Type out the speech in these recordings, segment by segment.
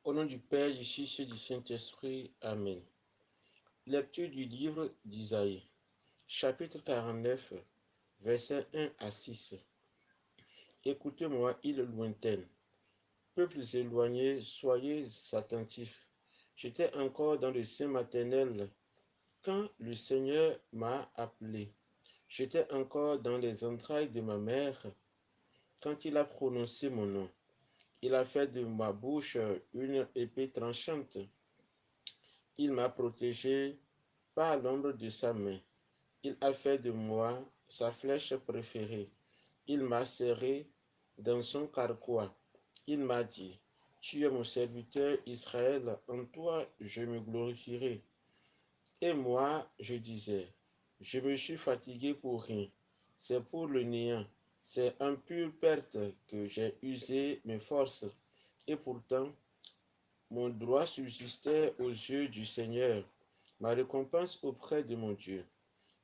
Au nom du Père, du Fils et du Saint-Esprit. Amen. Lecture du livre d'Isaïe, chapitre 49, versets 1 à 6. Écoutez-moi, îles lointaines, peuples éloignés, soyez attentifs. J'étais encore dans le sein maternel quand le Seigneur m'a appelé. J'étais encore dans les entrailles de ma mère quand il a prononcé mon nom. Il a fait de ma bouche une épée tranchante. Il m'a protégé par l'ombre de sa main. Il a fait de moi sa flèche préférée. Il m'a serré dans son carquois. Il m'a dit, tu es mon serviteur Israël, en toi je me glorifierai. Et moi, je disais, je me suis fatigué pour rien. C'est pour le néant. C'est en pure perte que j'ai usé mes forces. Et pourtant, mon droit subsistait aux yeux du Seigneur, ma récompense auprès de mon Dieu.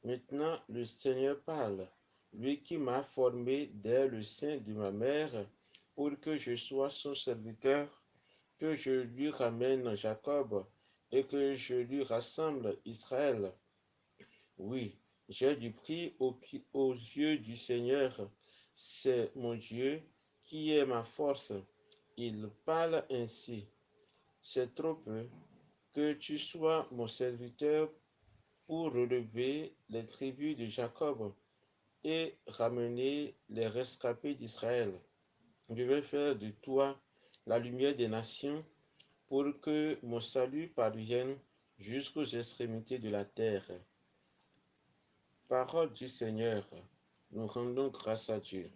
Maintenant, le Seigneur parle, lui qui m'a formé dès le sein de ma mère, pour que je sois son serviteur, que je lui ramène Jacob et que je lui rassemble Israël. Oui, j'ai du prix aux yeux du Seigneur. C'est mon Dieu qui est ma force. Il parle ainsi. C'est trop peu que tu sois mon serviteur pour relever les tribus de Jacob et ramener les rescapés d'Israël. Je vais faire de toi la lumière des nations pour que mon salut parvienne jusqu'aux extrémités de la terre. Parole du Seigneur, nous rendons grâce à Dieu.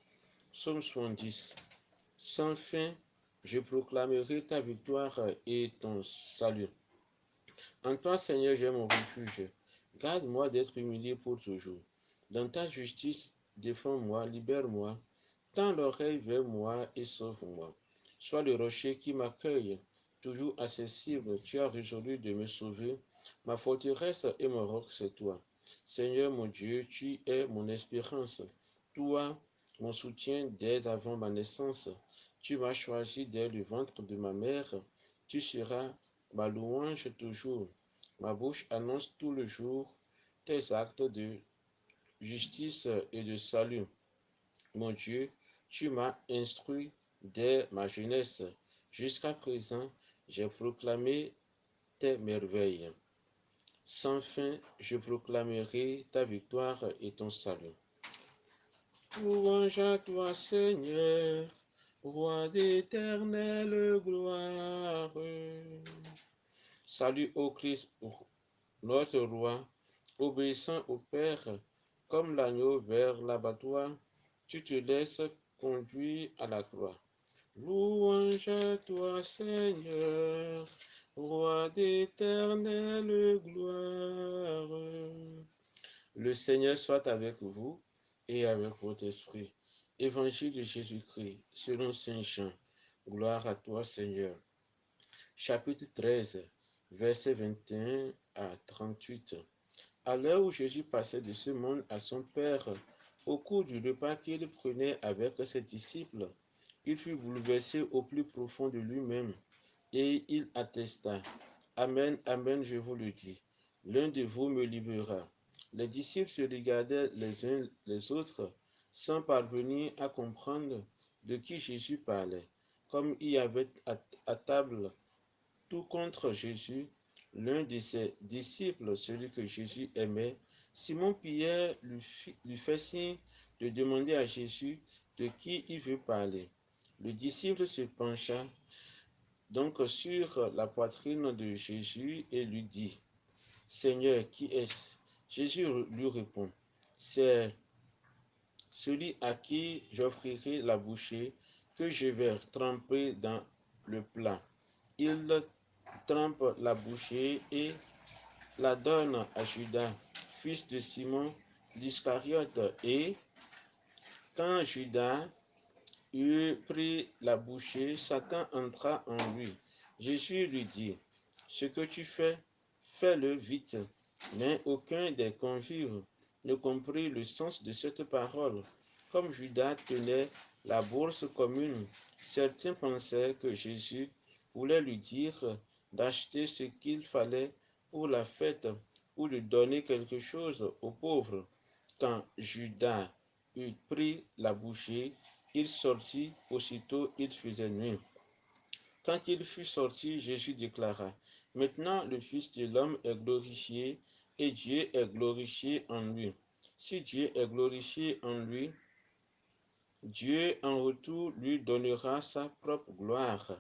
Psaume 70. Sans fin, je proclamerai ta victoire et ton salut. En toi, Seigneur, j'ai mon refuge. Garde-moi d'être humilié pour toujours. Dans ta justice, défends-moi, libère-moi. Tends l'oreille vers moi et sauve-moi. Sois le rocher qui m'accueille, toujours accessible. Tu as résolu de me sauver. Ma forteresse et mon roc, c'est toi. Seigneur mon Dieu, tu es mon espérance. Toi, mon soutien dès avant ma naissance. Tu m'as choisi dès le ventre de ma mère. Tu seras ma louange toujours. Ma bouche annonce tout le jour tes actes de justice et de salut. Mon Dieu, tu m'as instruit dès ma jeunesse. Jusqu'à présent, j'ai proclamé tes merveilles. Sans fin, je proclamerai ta victoire et ton salut. Louange à toi, Seigneur, roi d'éternelle gloire. Salut au Christ, notre roi, obéissant au Père, comme l'agneau vers l'abattoir, tu te laisses conduire à la croix. Louange à toi, Seigneur, roi d'éternelle gloire. Le Seigneur soit avec vous et avec votre esprit. Évangile de Jésus-Christ, selon Saint Jean. Gloire à toi, Seigneur. Chapitre 13, versets 21 à 38. À l'heure où Jésus passait de ce monde à son Père, au cours du repas qu'il prenait avec ses disciples, il fut bouleversé au plus profond de lui-même et il attesta, Amen, Amen, je vous le dis, l'un de vous me livrera. Les disciples se regardaient les uns les autres sans parvenir à comprendre de qui Jésus parlait. Comme il y avait à table tout contre Jésus, l'un de ses disciples, celui que Jésus aimait, Simon-Pierre lui fait signe de demander à Jésus de qui il veut parler. Le disciple se pencha donc sur la poitrine de Jésus et lui dit, Seigneur, qui est-ce? Jésus lui répond, c'est celui à qui j'offrirai la bouchée que je vais tremper dans le plat. Il trempe la bouchée et la donne à Judas, fils de Simon l'Iscariote. Et quand Judas eut pris la bouchée, Satan entra en lui. Jésus lui dit, ce que tu fais, fais-le vite. Mais aucun des convives ne comprit le sens de cette parole. Comme Judas tenait la bourse commune, certains pensaient que Jésus voulait lui dire d'acheter ce qu'il fallait pour la fête ou de donner quelque chose aux pauvres. Quand Judas eut pris la bouchée, il sortit, aussitôt il faisait nuit. Quand il fut sorti, Jésus déclara, maintenant le Fils de l'homme est glorifié et Dieu est glorifié en lui. Si Dieu est glorifié en lui, Dieu en retour lui donnera sa propre gloire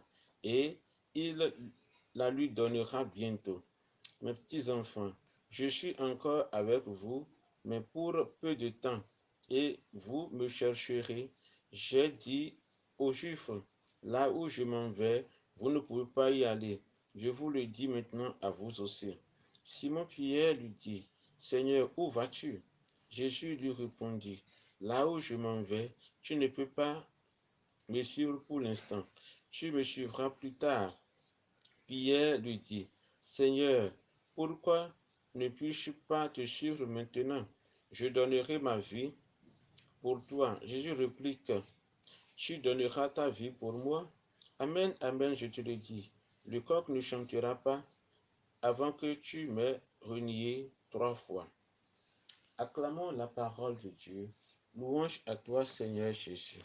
et il la lui donnera bientôt. Mes petits enfants, je suis encore avec vous, mais pour peu de temps, et vous me chercherez. J'ai dit aux Juifs, là où je m'en vais, vous ne pouvez pas y aller. Je vous le dis maintenant à vous aussi. Simon-Pierre lui dit, Seigneur, où vas-tu? Jésus lui répondit, là où je m'en vais, tu ne peux pas me suivre pour l'instant. Tu me suivras plus tard. Pierre lui dit, Seigneur, pourquoi ne puis-je pas te suivre maintenant? Je donnerai ma vie pour toi. Jésus réplique, tu donneras ta vie pour moi? Amen, amen, je te le dis. Le coq ne chantera pas avant que tu m'aies renié 3 fois. Acclamons la parole de Dieu. Louange à toi, Seigneur Jésus.